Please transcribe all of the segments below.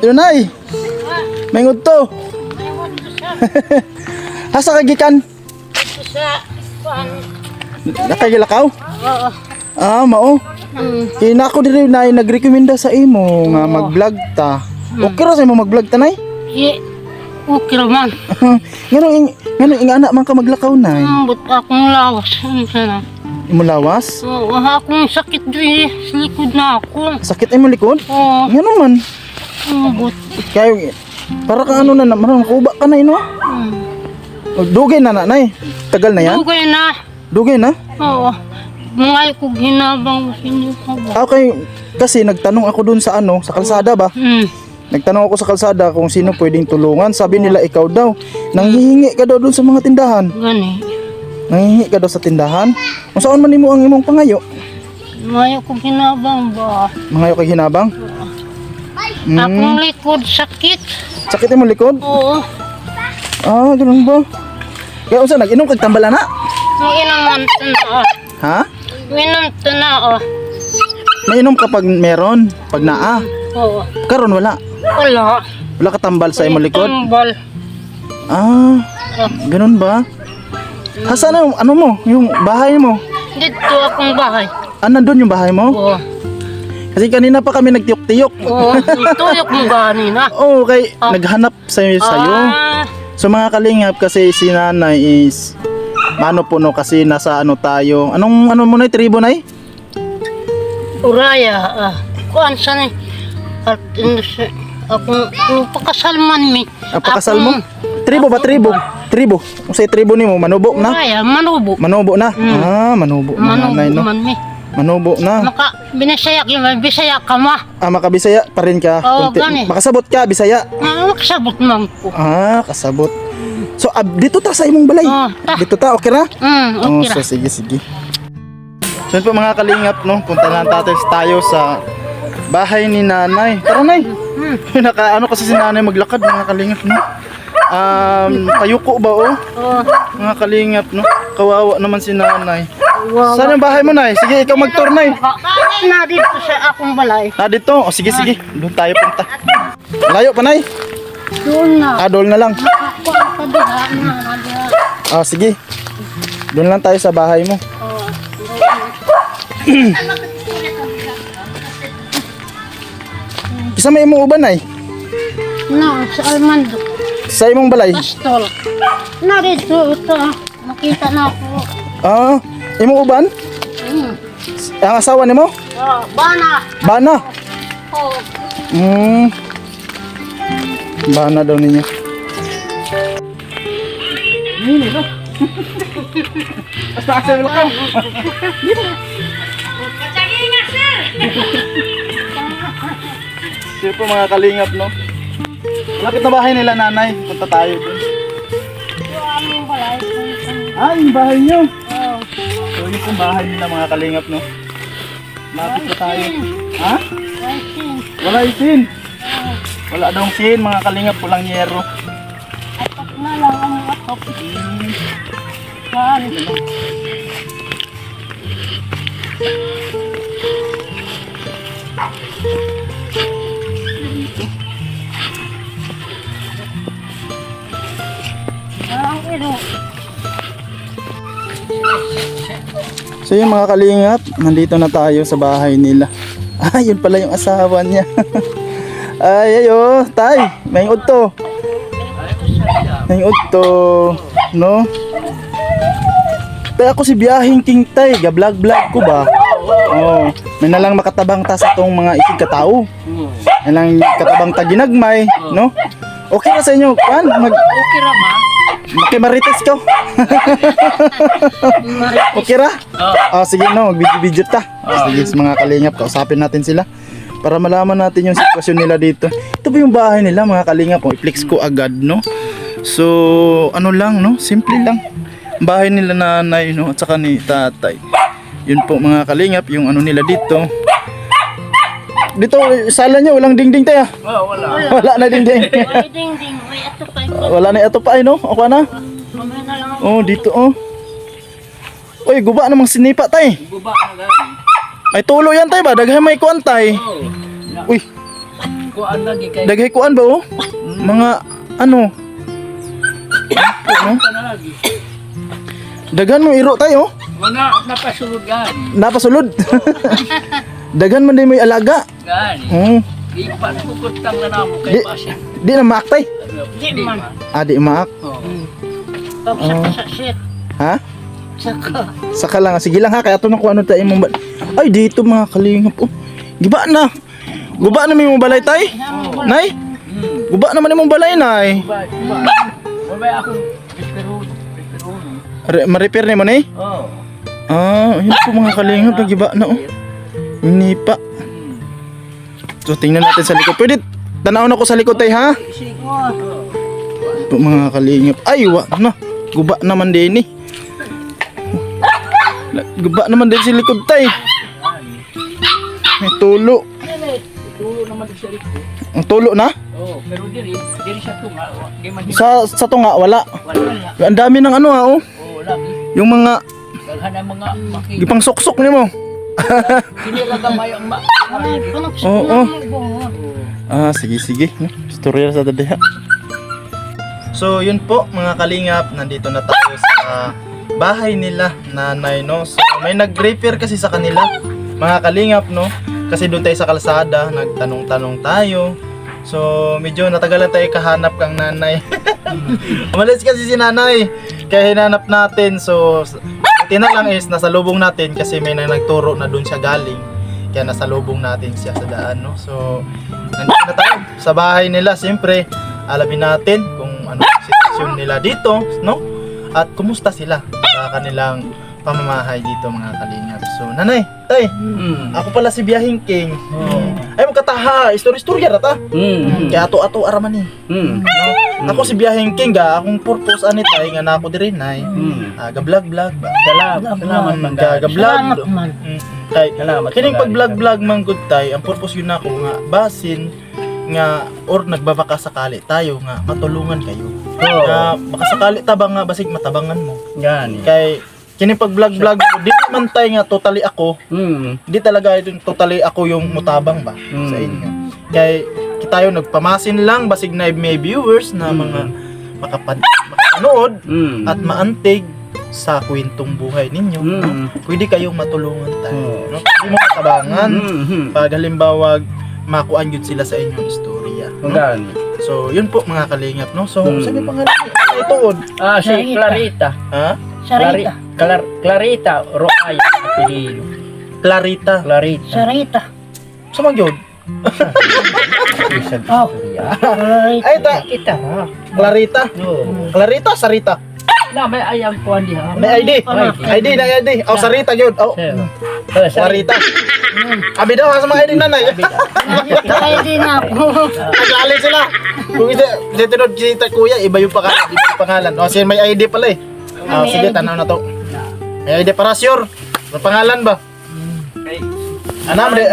Yun ay. Mengod to. Hasa kagikan? Sa kuan. Nakagilakaw? Oo. Ah, mao. Kina ako diri nay nagrekomenda sa imo nga mag-vlog ta. Okay ra sa imo mag-vlog ta nay? Okay naman. Nganong ingana man ka maglakaw nay? Ambot akong lawas. Sana. Imo lawas? Oo, akong sakit diri sa likod na ako. Sakit imo likod? Oo. Ngano man? Ambot. Kay para ka ano na marang kuba ka na ino. Dugay na nay. Tagal na yan? Dugay na. Dugay na? Oo. Mga ko ginabang sa inyo pa ba? Okay, kasi nagtanong ako dun sa ano, sa kalsada ba? Nagtanong ako sa kalsada kung sino pwedeng tulungan. Sabi nila ikaw daw. Nanghihingi ka daw dun sa mga tindahan. Gani. Nanghihingi ka daw sa tindahan. Kung saan man nimo ang imong pangayo? Mga ko ginabang ba? Mangayo kay hinabang? Akong likod sakit. Sakit imong likod? Oo. Ah, ganun ba? Kaya unsa nag-inom kag tambala na? Inom na. Ha? Inom na. Mainom kapag meron, pag naa. Oo. Karon wala. Wala. Wala ka tambal sa imong likod? Tambal. Ah, ganun ba? Hasan na ano mo, yung bahay mo? Dito akong bahay. Ah, nandun yung bahay mo? Oo. Kasi kanina pa kami nagtiyok-tiyok. Oo. Tuyok mo gani na. Oo, kay naghanap sa'yo. So mga kalingap kasi si nanay is ano po no kasi nasa ano tayo. Anong ano mo na tribo na Uraya. Kuan sa ni. At akong pakasalman mi. Pakasal mo? Tribo ba tribo? Tribo. Kung sa tribo nimo manubo na? Uraya, manubo. Manubo na. Ah, manubo na nanay no. Man mi. Manubo na. Maka binasayak yung bisaya ka ma. Ah, makabisaya pa rin ka. Oo, gani. Makasabot ka Bisaya. Makasabot man ko. Ah, kasabot. So dito ta sa imong balay. Dito ta, okay ra? Okay ra. So sige. So yun po mga kalingap no, punta lang tayo sa bahay ni nanay. Tara nay. Naka ano kasi si nanay maglakad mga kalingap no. Payuko ba oh? Mga kalingap no. Kawawa naman si nanay. Saan yung bahay mo nay? Sige ikaw mag-tour nay. Na dito sa akong balay. Dito. O sige. Doon tayo punta. Layo pa nay. Doon na. Doon na lang. Sige. Doon lang tayo sa bahay mo. Kisa may imong uban ay? No, sa Armando. Sa imong balay? Pastol. Na dito ito. Makita na ako. Imong uban? Ang asawa nimo? Bana. Bana? Oo. Bana daw ninyo. Basta asa welcome. Sino po mga kalingap no? Lapit na bahay nila nanay. Punta tayo dun. Yung bahay nyo. So yun pong bahay nila mga kalingap no. Lapit na tayo. Ha? Wala isin. Wala daw sin mga kalingap. Walang yero. Atok na lang ang atok. Saan? So yung mga kalingap, nandito na tayo sa bahay nila. Yun pala yung asawa niya. Ayo, tay, may udto. May udto, no? Tay ako si biyahing king tay, ga-vlog ko ba? May nalang makatabang ta sa tong mga isig katao. May nalang katabang ta ginagmay, no? Okay na sa inyo, kan? Okay ra ma? Makimarites ko. Okay ra? Sige no, mag-video ta. Sige mga kalingap, kausapin natin sila para malaman natin yung sitwasyon nila dito. Ito ba yung bahay nila mga kalingap? I-flex ko agad no. So ano lang no, simple lang. Bahay nila nanay no, at saka ni tatay. Yun po mga kalingap, yung ano nila dito. Dito, sala nyo, walang dingding tayo. Wala na dingding. May dingding, may atupay. Wala na ito pa ay no? Okay na? Mamaya na lang. Dito Uy, guba namang sinipa tay. Guba na gani. Ay tulo yan tay ba? Daghan may kuan tay. Uy. kuan lagi kay Daghay kuan ba oh? Mga ano? Ano? na lagi. Daghan mo iro tayo. Mga napasulod gan. Napasulod. Daghan man din may alaga. Gani. Oh. Ipan ko kutang na namo Di, kay pasin. di na maaktay. Di man. Ah, di maak. Oh. Pagsak sa shit. Ha? Saka. Saka lang. Sige lang ha. Kaya ito na kung ano tayo mong ay, dito mga kalingap. Oh. Giba na. Guba na may mong balay tay. Nay? Guba naman yung mong balay, nay. Babay ako. Pero Ma-repair ni mo, nay? oh. Ah, yun po mga kalingap. Nagiba na oh. Nipa. So, tingnan natin sa likod. Pwede, tanawin ako sa likod tay ha? Ito mga kalingap. Ay, na. Guba naman din eh. Guba naman din si likod tay. May tulo. Tulo naman sa liko. Ang tulo na? Oh, pero diri siya tunga. Di man Sa tunga, wala. wala. Ang dami ng ano ha oh. Oh, lagi. Yung mga Daghan ang mga maki. gipang suksok ni mo. Kini ra gamay ang ma. Oo. Ah, sige, sige. Storya sa dadiha. So, yun po mga kalingap, nandito na tayo sa bahay nila, nanay, no? So, may nag-repair kasi sa kanila, mga kalingap, no? Kasi doon tayo sa kalsada, nagtanong-tanong tayo. So, medyo natagalan tayo kahanap kang nanay. Umalis kasi si nanay, kaya hinanap natin. So, buti na lang is nasa lubong natin kasi may nagturo na doon siya galing. Kaya nasa lubong natin siya sa daan, no? So, nandito na tayo sa bahay nila. Siyempre, alamin natin kung ano ang sitwasyon nila dito, no? At kumusta sila sa kanilang pamamahay dito, mga kalingap. So, nanay, tay, ako pala si Biyahing King. Ay, magkataha, istorya rata. Kaya ato-ato araman eh. No? Ako si Biyahing King, akong purpose ani tay nga na ako diri nay. Ga-vlog-vlog ba? Salamat man. Ga-vlog. Salamat man. Kay Salamat. kining pag-vlog man gud tay, ang purpose yun nako nga basin nga or nagbabaka sakali tayo nga matulungan kayo. Nga baka sakali tabang nga basig matabangan mo. Gani. Kay kining pag-vlog di man tay nga totally ako. Di talaga ito totally ako yung mutabang ba sa inyo. Kay tayo nagpamasin lang basig na may viewers na mga makapanood at maantig sa kwentong buhay ninyo. No? Pwede kayong matulungan tayo. No? Pwede mo matabangan pag halimbawa makuan yun sila sa inyong istorya. No? Gani. So, yun po mga kalingap, no? So, sabi pangalan niyo ituod. Ah, si Clarita. Ha? Sarita. Clarita Roaya apelyido. Clarita. Clarita. Sarita. Sumang yun? Oh. Ay, Kita ha. Clarita. No. Clarita, Sarita. Na may ayang kuan diha. May ID. ID na ID. Oh, Sarita yun. Oh, Sarita. Abi daw ha sa mga ID nanay. Kaya din ako. Naglali sila. Kung dito nun si kuya, iba yung pangalan. O, siya may ID pala eh. Oh, sige, tanaw na to. May ID para sure. May pangalan ba? Ano, may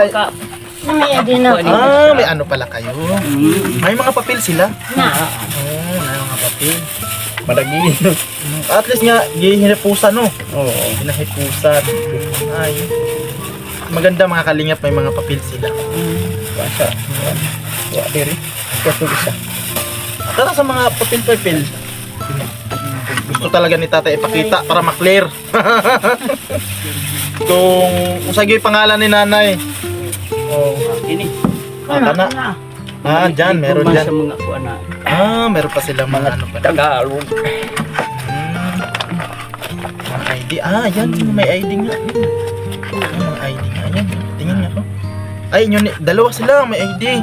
May din ako. may ano pala kayo. May mga papel sila. Na. Oh, may mga papel. Madagi. At least nga, hinipusan no. Oo. Hinahipusan. Ay. Maganda mga kalingap, may mga papel sila. Basa. Wa diri. Kaso isa. Tara sa mga papel-papel. Gusto talaga ni tatay ipakita para maklear. kung sige pangalan ni nanay. Oh, Ini. kana. Ah, dyan, meron Sa dyan. mga kuan na. Meron pa silang mga ano pa. Tagalog. Mga ID. Yan, may ID nga. Mga ID nga yan. Tingnan nga ko. Ay, yun, dalawa sila, may ID.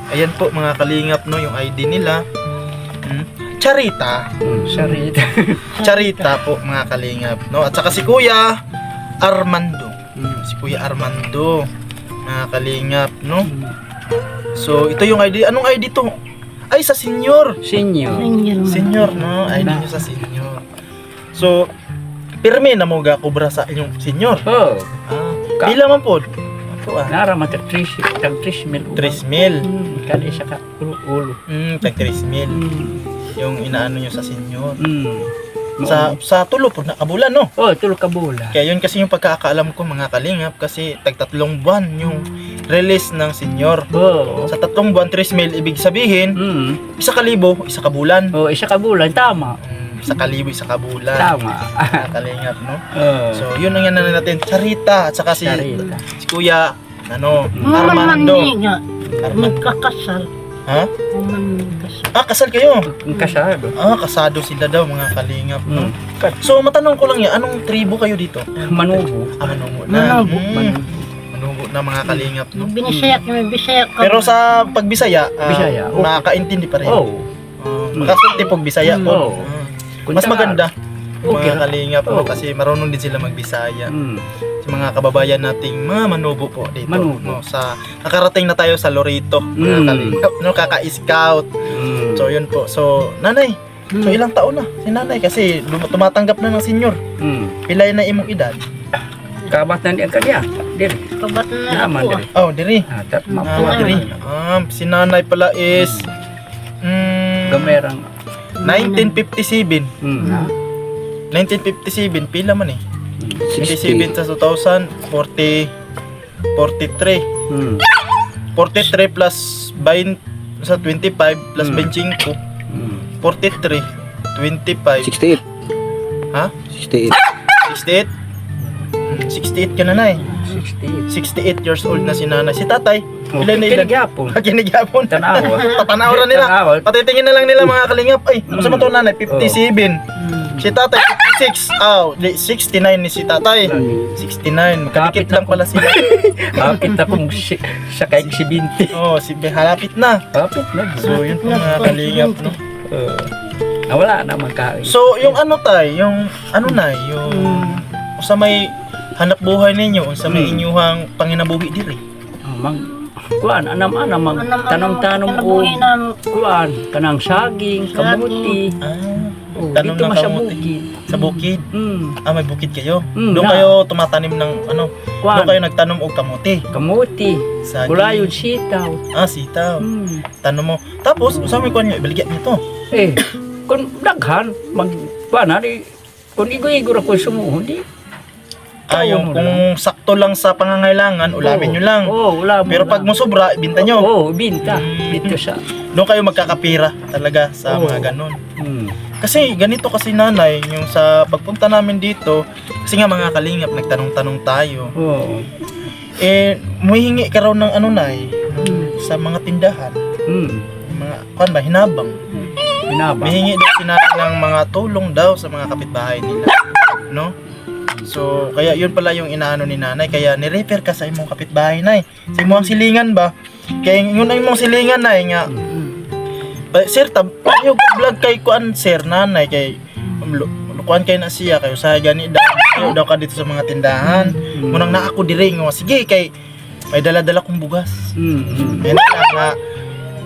Ayan po mga kalingap, no, yung ID nila. Charita. Sarita. Charita po mga kalingap, no? At saka si Kuya Armando. Si Kuya Armando. Mga kalingap, no? So, ito yung ID. Anong ID to? Ay, sa senior. Senyor. Senior, no? ID nyo sa senior. So, pirmi na mo ga kubra sa inyong senior. Oh. Pila man po? Ako Nara mata 3 mil. 3 mil. Kali siya ka ulo. Tag 3 mil. Yung inaano nyo sa senior. Mm. Sa tulo po, nakabulan, no? Oh, tulog ka bola. Kaya yun kasi yung pagkakaalam ko mga kalingap kasi tag 3 buwan yung release ng senior. Oo. Sa 3 buwan, 3 mil, ibig sabihin, Mm. 1,000, 1 kabulan. Oo, isa ka bulan, tama. 1,000, 1 kabulan. Tama. Mga kalingap, no? Oo. So, yun ang yan natin. Sarita, at saka si Sarita. Kuya, Mga Armando. manmani nga. Magkakasal. Ha? Kasal. Kasal kayo? Ang kasado. Kasado sila daw, mga kalingap, no? Mm. So, matanong ko lang yan, anong tribo kayo dito? Manubo. Manubo na. Manubo. Manubo na, mga kalingap, no? Binisaya kami, Bisaya ka. Pero sa pagbisaya, Bisaya, oo. makakaintindi pa rin. Oo. Makakunti pag Bisaya po. Oo. Mas maganda. Okay. Mga kalingap, no? Oo. Kasi marunong din sila magbisaya. Mm. Sa mga kababayan nating mga manubo po dito. Manubo. No? Sa, nakarating na tayo sa Lorito, mga kalingap, no? Kaka-scout. Mm. So, yun po. So, nanay, so ilang taon na si nanay? Kasi tumatanggap na ng senior. Mm. Pilay na imong edad. Kabat na diyan ka diya. Diri. Kabat na Naman ako. diri. Oh, diri. Mapunan. Diri. Si nanay pala is Gamerang. 1957. Mm. 1957, pila man eh. 57 sa 2000, 43. Mm. 43 plus 20 sa 25 plus Mm. 25, Mm. 43, 25. 68. Ha? 68. 68? 68 ka na na eh. 68. 68 years old na si nanay. Si tatay, Oh, ilan na ilan? kinigyapon. Kinigyapon. Tanawa. Tatanaw na nila. Tanawa. Patitingin na lang nila mga kalingap. Ay, sa to nanay, 57. Si tatay, 56. 69 ni si tatay. 69. Magkadikit Kapit lang ako. pala sila. Kapit na kung siya kahit si Binti. Oh, si halapit na. Kapit na. So, yun po mga kalingap, no? Wala na magkain. So, yung ano tay, yung ano na, yung sa may hanap buhay ninyo, sa may inyuhang panginabuhi diri. Kuan, anam-anam, tanong-tanong ko. Kuan, kanang saging, kamuti. Tanong Dito ng mas sa kamuti. bukid. Sa bukid. May bukid kayo. Mm, Doon na. kayo tumatanim ng ano, Kuan, doon kayo nagtanom og kamuti. kamuti. Saging. Kulayod sitaw. Sitaw. Mm. Tanong mo. Tapos, sa may kuan nyo, ibaligyan nyo to. Kung daghan, kuan, kung igo-igo ko sumuhon, di. Yung kung sakto lang sa pangangailangan, ulamin nyo lang. Ulamin Pero pag mo sobra, ibinta nyo. binta. Dito sa. Doon kayo magkakapira talaga sa mga ganon. Mm. Kasi ganito kasi nanay, yung sa pagpunta namin dito, kasi nga mga kalingap, nagtanong-tanong tayo. Muhihingi ka raw ng ano nay, sa mga tindahan, mga, kuan ba, hinabang. Binaba. Mihingi daw si nanay ng mga tulong daw sa mga kapitbahay nila. No? So, kaya yun pala yung inaano ni nanay, kaya ni-refer ka sa imong kapitbahay nay. Sa imong silingan ba? Kaya yun ang imong silingan nay nga. Sir, yung vlog kay kuan sir nanay kay kuan kay na siya kayo sa gani daw ka dito sa mga tindahan. Munang na ako diri nga sige kay may dala-dala kong bugas. Kaya na nga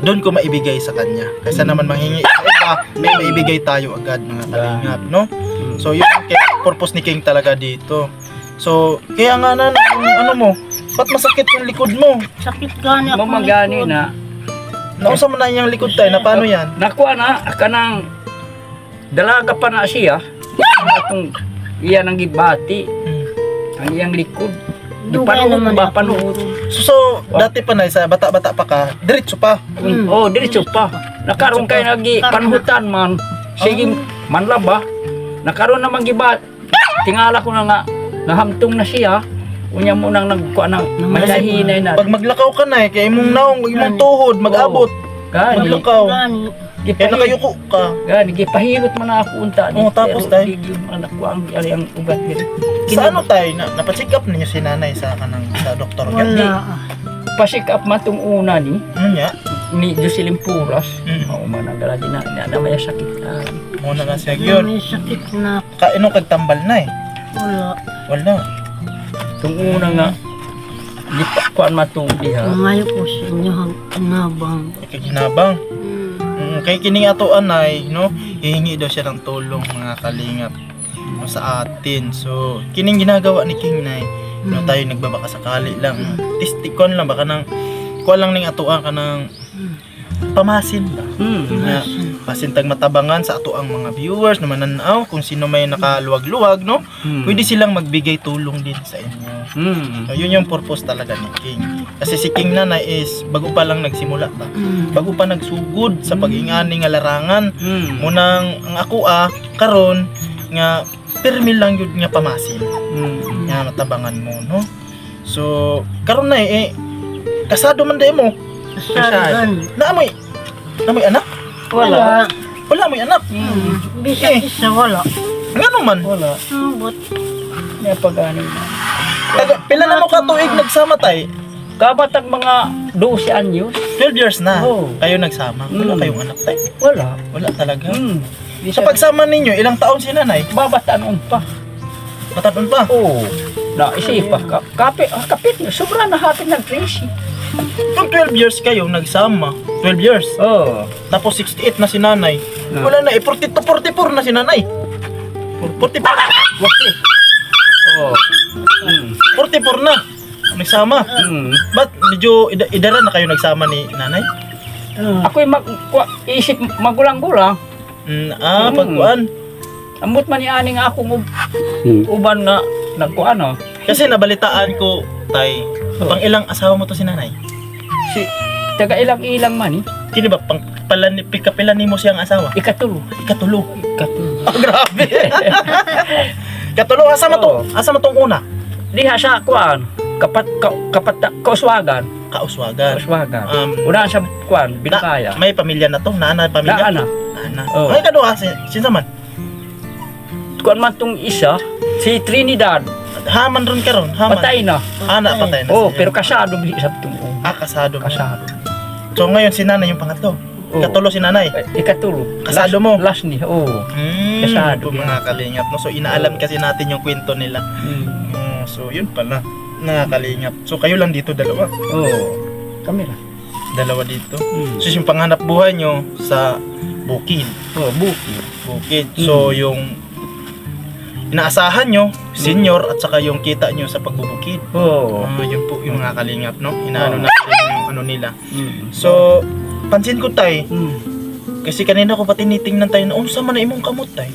doon ko maibigay sa kanya. Kaysa naman manghingi sa iba, may maibigay tayo agad mga kalingap, no? So yun ang purpose ni King talaga dito. So kaya nga na yung ano mo, ba't masakit yung likod mo? Sakit gani ako. Mamagani na. Nausa mo na yung likod tayo, na paano yan? Nakuha na, kanang dalaga pa na siya. Itong iyan ang gibati. Ang iyang likod. Di Dugay panuhod naman ba? ako. Panuhod. So dati pa na, sa bata-bata pa ka, diretso pa. Diretso pa. Nakaroon kayo nagi panhutan man. Sige, manlaba. Nakaroon naman gibat. Tingala ko na nga, nahamtong na siya. Unya mo nang nagkuha ng malahinay na. Pag maglakaw ka na kaya imong naong, imong tuhod, mag-abot. Gani. Maglakaw. Gani. Kaya nakayuko ka. Gani, gipahilot man na ako unta. Tapos tayo. Hindi man nakuha ang ugat dito. Sa ano tayo, napacheck up ninyo si nanay sa kanang sa doktor ka? Wala. Pasick up man tong una ni. Ano niya? Ni Jocelyn Puras. Mm. Oo man, nagalagi na may sakit. Muna na siya yun. May sakit na. Kaino kagtambal na Wala. Wala. Itong una nga, di pa kuan matong diha. Ngayon ko sa inyo nabang. Ikaginabang. Kay kining ato anay, no? Hihingi daw siya ng tulong mga kalingap sa atin. So, kining ginagawa ni King Nay, no, tayo nagbabaka sakali lang. Tistikon lang baka nang kuha lang ning atoan ka ng pamasin ba? Nga, pasintag matabangan sa ato ang mga viewers na mananaw kung sino may nakaluwag-luwag, no? Pwede silang magbigay tulong din sa inyo. So, yun yung purpose talaga ni King. Kasi si King nanay is bago pa lang nagsimula pa. Bago pa nagsugod sa pag-ingani nga larangan. Munang ang ako karon nga pirmi lang yun nga pamasin. Nga matabangan mo, no? So, karon na kasado man day mo. Saran. Naamoy anak? Wala. Wala may anak. Bisa isa wala. Ngano man? Wala. But May paganing na. Pila na mo ka tuig nagsama tay? Kabatag mga 12 anyos. 12 years na. Oo. Kayo nagsama. Wala kayong anak tay? Wala. Wala talaga. Di Sa pagsama ninyo, ilang taon si nanay? babataan pa. Mataon pa? Oo. Naisipa ka. Kapit na. Sobra na hapit ng 13. Kung 12 years kayo nagsama, 12 years, Oo. tapos 68 na si nanay, No. wala na, 42, 44 na si nanay. 44, Wasi. Oo. 44 na, nagsama. Ba't medyo idara na kayo nagsama ni nanay? Ako'y isip magulang-gulang. Pagkuan. Ambot man ni ani nga akong uban nga nagkuano. Kasi nabalitaan ko, tay, pang ilang asawa mo to si nanay? Si taga ilang-ilang man eh. Kini ba, pikapilan ni mo siyang asawa? Ikatulo. Ikatulo. Ikatulo. Grabe. Ikatulo, asa mo tong una? Diha sa kuan. Kauswagan. Kauswagan. Kauswagan. Na, Una sa kuan, Binakaya. may pamilya na to? Naana pamilya? Naana. Naana. Oo. Ay, kaduha, sinsa man? Kuan man tong isa, si Trinidad. Haman ron karon, haman. Patay na. Patay na. Oh, siya. pero kasado sa tong kasado mo. kasado. So ngayon si nanay yung pangatlo. Oo. Ikatulo si nanay. Ikatulo. Kasado mo? Last ni. Oh. Kasado Ito mga kalingap, no? So inaalam kasi natin yung kwento nila. So yun pala, nakakalingap. So kayo lang dito dalawa. Oh. Kamera. Dalawa dito. So yung panghanap buhay nyo sa bukid. Oh, buki. Bukid. So yung inaasahan nyo, senior at saka yung kita nyo sa pagbubukid. Oh. Yun po yung mga kalingap, no? Inaano natin yung ano nila. Mm. So, pansin ko tay, Mm. kasi kanina ko pa tinitingnan tayo na unsa man na imong kamot tay.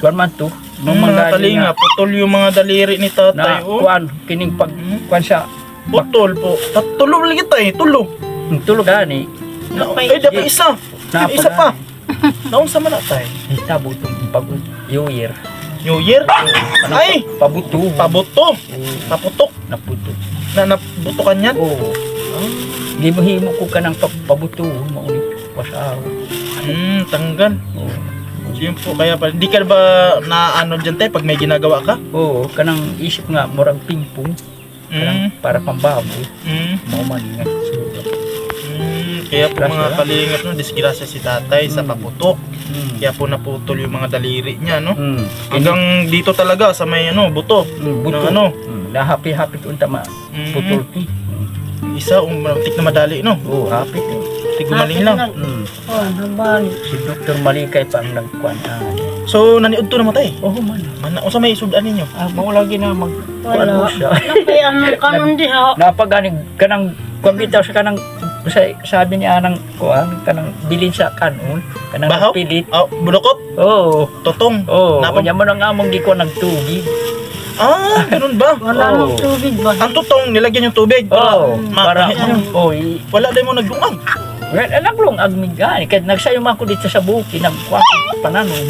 Kuan man to. Nung mga kalingap, putol yung mga daliri ni tatay. Na kuan kining pag kuan siya. Putol po. Tulo lagi tay, tulo. Tulog gani. Ay, dapat isa. Isa pa. Naunsa man na tay? Hitabo tong pag New Year. New Year? Ay, Pabuto. pabuto. Paputok. Naputo. Nabutukan yan? Oo. Di mo himo ko ka ng pabuto. Maulit. Wasaw. Tanggal. Oo. Yun po, kaya pa, hindi ka ba na ano dyan tayo pag may ginagawa ka? Oo. Kanang isip nga, murag pingpong. Kanang para pambaboy. Mauman nga. Kaya po mga kalingap, no, disgrasya si tatay sa paputok. Mm. Kaya po naputol yung mga daliri niya, no? Mm. Hanggang dito talaga sa may ano, buto. Buto. Na ano? Nahapi-hapi ko tama. Putol. Isa, tik na madali, no? Oo, happy. Tik gumaling lang. Oh, nabalik. Si Dr. Malikay pa ang nagkuan. So, naniud to naman tayo. Oo man. O sa may isudan ninyo? Mao lagi na mag kuan Wala. siya. Napay ano kanon diha. Napaganig kanang kumbitaw sa kanang sabi niya nang kuan kanang bilin sa kanon kanang Bahaw? pilit. Bulokot? Oo. Totong? Oo. Napag- Kanya mo nang among giko nagtubig. Ganun ba? Wala Oh. nang tubig ba? Ang tutong, nilagyan yung tubig. Oo. Para Ano? Wala din mo nagdungag. naglong agmigani kay nagsayo man ko dito sa buki nagkuan pananon.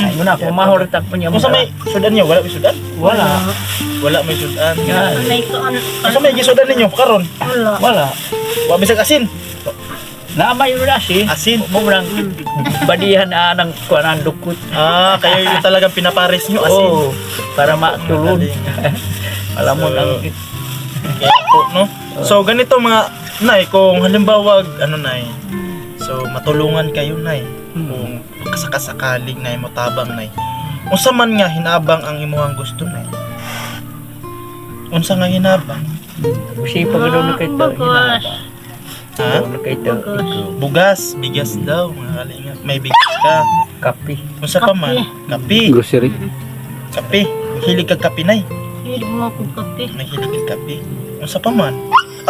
Ay mo na ko mahortak po niya. Kung sa may sudan niyo, wala may sudan? wala. Wala may sudan. Yan. May kaan. Kung sa may gisudan ninyo, karon, Wala. Wala. wa bisag asin. Naamay mo na si. Asin. Mo lang badihan ng kuan dukot. Kayo yung talagang pinapares nyo, asin. Oo, para matulog. Alam mo So, lang. Kaya po, no? So, ganito mga, nay, kung halimbawa, ano nay, so, matulungan kayo, nay, kung kasakasakaling, nay, motabang, nay, unsa man nga hinabang ang imuhang gusto, nay? Unsa nga hinabang? Kasi pag ano na kayo ito, Bagas. Ha? Ano kayo ito, Bugas, bigas daw, mga kalinga. May bigas ka. kape. Unsa pa man? Kapi. Grocery. Kapi. Hilig kag kapi, nay. Hindi mo ako kape. May hilig kag kapi. Unsa pa man?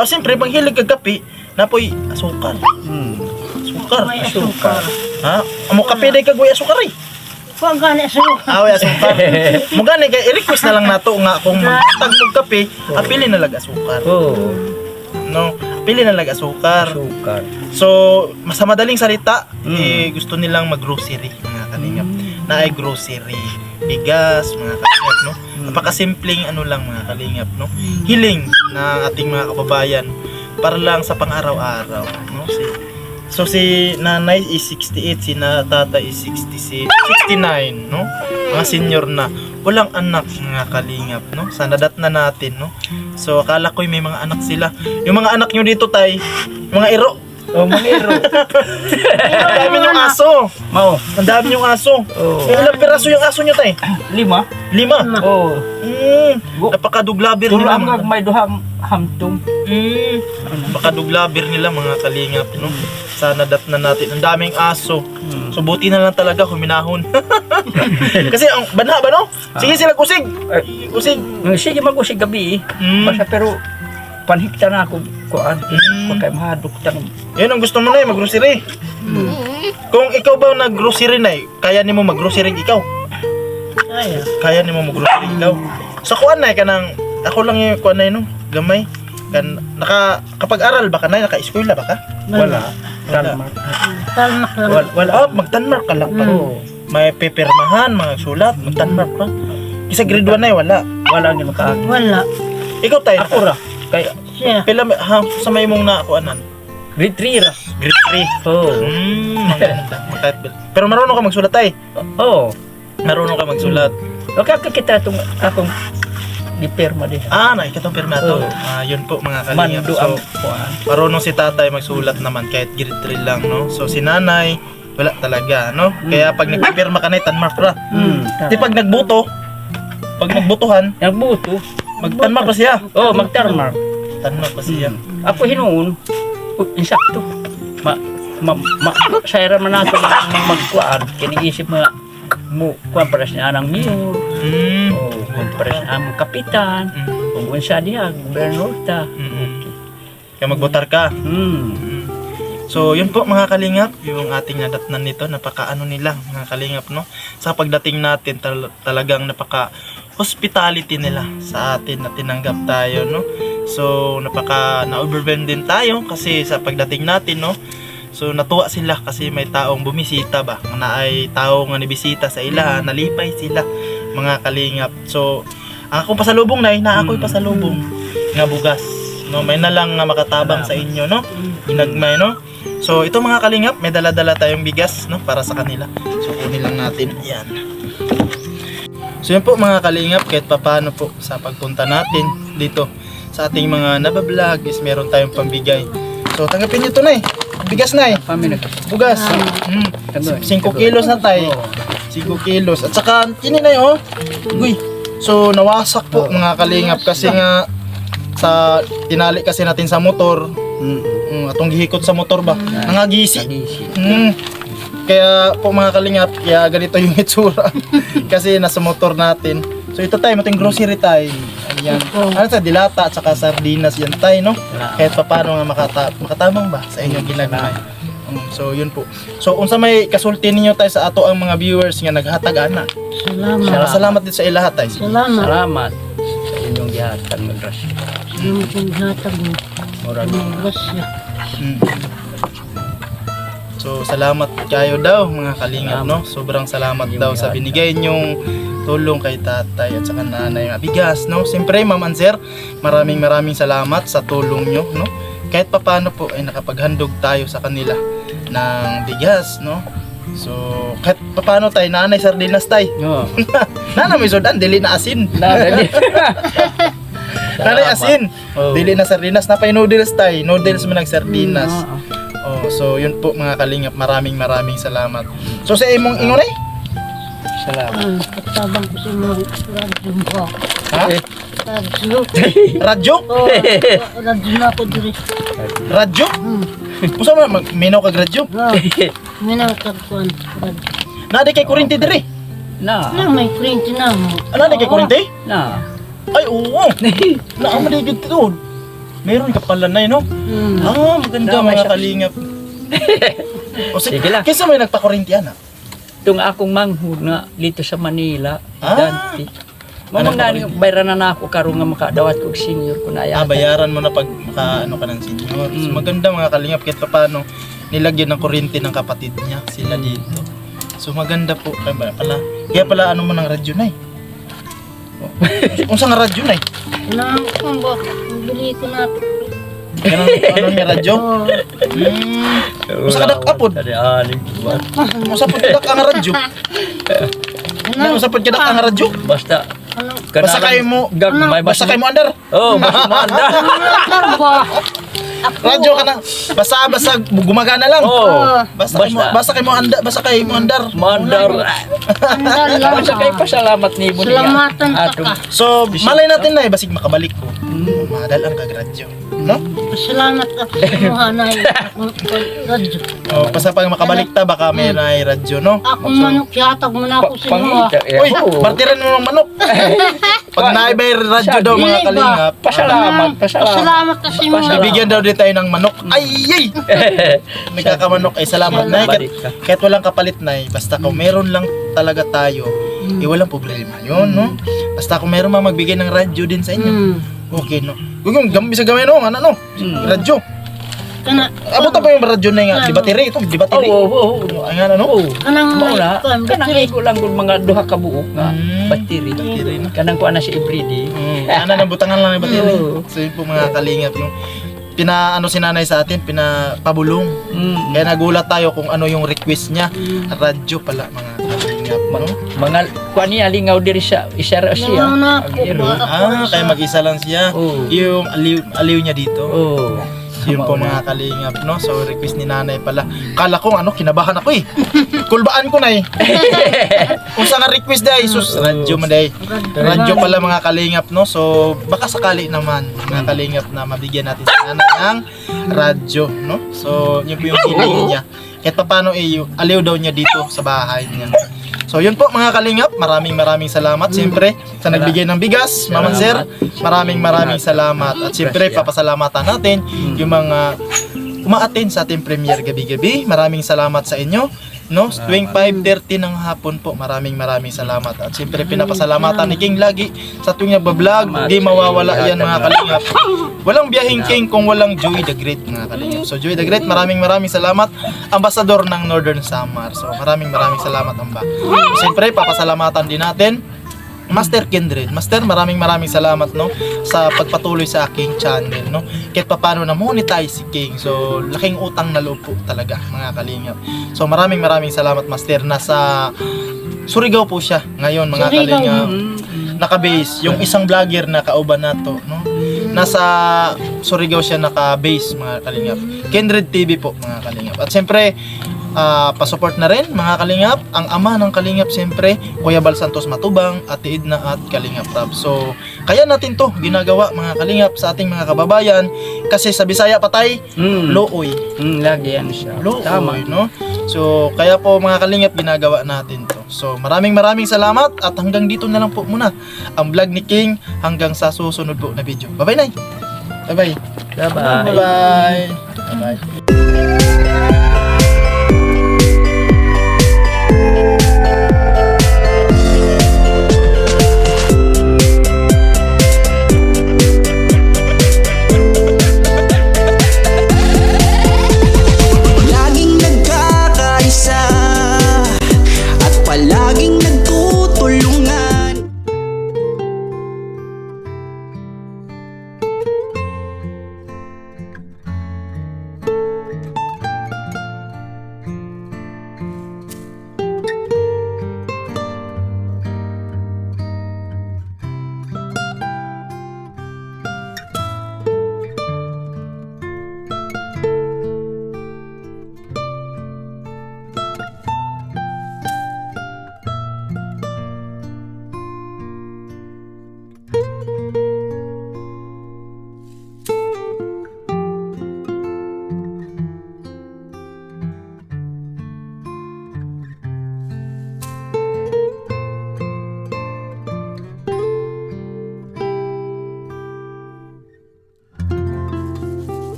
Siyempre, pag hilig kag kapi, napoy asukar. Asukar. May asukar. Ha? Amo kape day kag way asukar eh. Huwag gani asukar. Away asukar. Mugani kay i-request na lang nato nga kung magtagmog kape, apili na lag asukar. Oo. No, pili na lag asukar. Sukar. So, sa madaling salita, gusto nilang mag-grocery, mga kalingap. Na ay grocery, bigas, mga kalingap, no? Napakasimpleng ano lang, mga kalingap, no? Hiling ng ating mga kababayan para lang sa pang-araw-araw, no? So si nanay is 68, si tatay is 66, 69, no? Mga senior na. Walang anak, mga kalingap, no? Sana dat na natin, no? So akala ko may mga anak sila. Yung mga anak nyo dito, tay, mga iro. Oh, mangiro. Ang dami yung aso. Mao. Ang dami yung aso. Oh. Ilang piraso yung aso nyo, tay? 5. 5. Oh. Napakaduglabir Tulo nila. hanggang may duhang hamtong. Napakaduglabir nila, mga kalingap, no? Sana dat na natin. Ang daming aso. So buti na lang talaga huminahon. Kasi ang banha ba, no? Sige sila kusig. Kusig. Sige mag-usig gabi. Basta pero panhikta na ako kuan. Kaya mahadok tanong. Yun ang gusto mo na mag-grocery. Kung ikaw ba nag-grocery na kaya nimo mag-grocery ikaw? Kaya nimo mag-grocery ikaw. So kuan na kanang ako lang yung kuan na no, gamay. Kan kapag-aral ba ka na, naka-eskwela ba ka? Wala. Talmak lang. Wala. Mag-Tanmark ka lang pa. May pipirmahan, mga sulat, mag-Tanmark pa. Isa grade 1 na wala. Wala nga maka. Wala. Ikaw tayo. Ako ra. Kaya Siya. Pila sa may mong na kuanan. grade 3 ra. Grade 3. Oh. Maganda. Pero marunong ka magsulat tay. Oh. Marunong ka magsulat. Okay, kita itong akong diperma din. Nakikitong pirmato. Oo. Yun po, mga kalingap. Mando ang kuan. Marunong si tatay magsulat naman kahit grade 3 lang, no? So si nanay, wala talaga, no? Kaya pag nagpipirma ka na, tanmark ra. Di pag nagbutuhan, Nagbuto. magtanmark pa siya. Oh, magtarmar. Tanmark pa siya. Ako hinuon. Insakto. Sayra man nato magkuan. Kiniisip mo kuan para sa anang mayor. Oh, para sa among kapitan. Kung unsa diha, gobernador. Kaya magbotar ka. So, yun po, mga kalingap, yung ating nadatnan nito, napaka-ano nila, mga kalingap, no? Sa pagdating natin, talagang napaka-hospitality nila sa atin na tinanggap tayo, no? So, na-overwhelmed din tayo kasi sa pagdating natin, no? So, natuwa sila kasi may taong bumisita ba? Na ay tao nga nibisita sa ila, nalipay sila, mga kalingap. So, akong pasalubong na ako'y pasalubong nga bugas, no? May na lang nga makatabang sa inyo, no? Inagmay, no? So, ito mga kalingap, may dala-dala tayong bigas, no, para sa kanila. So, kunin lang natin. Ayan. So, yun po mga kalingap, kahit papano po sa pagpunta natin dito sa ating mga nabablog is meron tayong pambigay. So, tanggapin nyo ito na bigas na bugas. 5 kilos na tayo. 5 kilos. At saka, kini na yun, uy. So, nawasak po mga kalingap kasi nga sa tinali kasi natin sa motor. Atong gihikot sa motor ba? Nangagisi. Kaya po mga kalingap, kaya ganito yung itsura. Kasi nasa motor natin. So ito tayo, mating grocery tayo. Ayan. Ano sa dilata at saka sardinas yan tayo, no? Kahit pa paano nga makatamang ba sa inyong ginagmay. So yun po. So unsa may kasulti ninyo tayo sa ato ang mga viewers nga naghatag ana. Salamat din sa ilahat tayo. Salamat sa inyong gihatan ng grasya. So salamat kayo daw mga kalingap, no? Sobrang salamat daw sa binigay nyong tulong kay tatay at saka nanay nga bigas, no? Siyempre ma'am and sir, maraming salamat sa tulong nyo, no? Kahit papaano po ay nakapaghandog tayo sa kanila ng bigas, no? So kahit papaano tayo, nanay sardinas tayo. Nanay may sodan, dili na asin. Nanay asin, dili na sardinas, napay noodles tayo, noodles mo sardinas. So yun po mga kalingap, maraming salamat. So sa imong ingon ay? Salamat. Katabang ko sa mga radyo mo. Ha? Radyo? Radyo? Radyo na ako diri. Radyo? Musa mo, minaw kag radyo? Minaw kagkuhan. Radyo. Nadi kay kurente diri? Na. May kurinti na mo. Nadi kay kurente? Na. Ay oo. Naamaligid doon. Meron ka pala na no? Maganda mga kalingap. O sige lang. Kaysa may nagpakurente ana? Itong akong manghud nga dito sa Manila, Ah. dante. Ano Mamang nani bayaran na ako karon nga makadawat kog senior ko na Ah, bayaran mo na pag ano ka ng senior. So, maganda mga kalingap kahit paano nilagyan ng kuryente ng kapatid niya sila dito. So maganda po kaya pala ano mo ng radyo na Unsa nga radyo na Nang kung ba, bili ko na ito. Ano ni radyo? Unsa ka dakapod? Unsa pud dak ang radyo? Unsa pud dak ang radyo? Basta Ano? Basta kayo mo gagmay basta kayo mo andar. Oh, basta mo anda. Ano ba? Ako. Radyo ka na basta gumagana lang. Oh, Basta kayo mo andar. mandar. Andal lang. Basta kay pasalamat ni mo niya. Salamatan ta Atong ka. So, malay natin na basig makabalik ko. Madal ang kagradyo, no? Salamat ako sa mga na akong radyo. Oh, basta pag makabalik ta baka may radyo, no? Akong manok, yatag mo na ako sa inyo. pangita. Uy, partiran mo ng manok. Pag naibay radyo daw mga Hindi ba? kalingap, Pasalamat. Pasalamat ka sa inyo. bibigyan daw din tayo ng manok. Ay! Nagkakamanok ay salamat na. Kahit walang kapalit na basta kung meron lang talaga tayo, walang problema yun, no? Basta kung meron mang magbigay ng radyo din sa inyo, okay, no? Huwag yung bisa gamay, no? Ano, no? Radyo. Kana, Abot na pa yung radyo na nga. Di battery, ito, di battery. Oo. Ay nga, ano? kanang Mauna, kanang igo lang kung mga duha ka buok nga battery. Battery na. Kanang kuha na si everyday. Ano, nabutangan lang yung battery. Oo. So yun po mga kalingap, yung pinaano si nanay sa atin, pinapabulong. Kaya nagulat tayo kung ano yung request niya. Radyo pala mga kalingap, no? Mga kuha niya lingaw diri sa isara siya. na ako Agiro. ba? Kaya mag-isa lang siya. Oo. Yung aliw niya dito. Oh. Yun po mga kalingap, no? So request ni nanay pala. Kala ko ano, kinabahan ako eh. Kulbaan ko na eh. Kung sa nga request day, sus, radyo man day. Radyo pala mga kalingap, no? So baka sakali naman mga kalingap na mabigyan natin si nanay ng radyo, no? So yun po yung feeling niya. Kahit pa paano eh, aliw daw niya dito sa bahay niya. So yun po mga kalingap, maraming salamat siyempre sa nagbigay ng bigas, Mama Sir. Maraming salamat at siyempre papasalamatan natin yung mga umaattend sa ating premiere gabi-gabi. Maraming salamat sa inyo. No, tuwing 5:30 ng hapon po. Maraming salamat. At siyempre pinapasalamatan ni King lagi sa tuwing nagba-vlog. Hindi mawawala yan mga kalingap. Walang biyahing King kung walang Joey the Great mga kalingap. So Joey the Great, maraming salamat. Ambassador ng Northern Samar. So maraming salamat amba. Siyempre papasalamatan din natin Master Kindred. Master, maraming salamat, no, sa pagpatuloy sa aking channel, no. Kahit paano na monetize si King. So laking utang na loob po talaga mga kalingap. So maraming salamat Master. Nasa Surigao po siya ngayon mga Surigao. kalingap. Naka-base yung isang vlogger na kauban nato, no. Nasa Surigao siya naka-base mga kalingap. Kindred TV po mga kalingap. At siyempre pa-support na rin mga kalingap ang ama ng kalingap siyempre Kuya Bal Santos Matubang, Ate Edna at Kalingap Rab. So kaya natin to ginagawa mga kalingap sa ating mga kababayan kasi sa Bisaya patay looy. Lagi yan siya. Looy, Tama. no? So kaya po mga kalingap ginagawa natin to. So maraming salamat at hanggang dito na lang po muna ang vlog ni King hanggang sa susunod po na video. Bye bye, Nay. Bye bye. Bye-bye. Bye bye. Bye bye.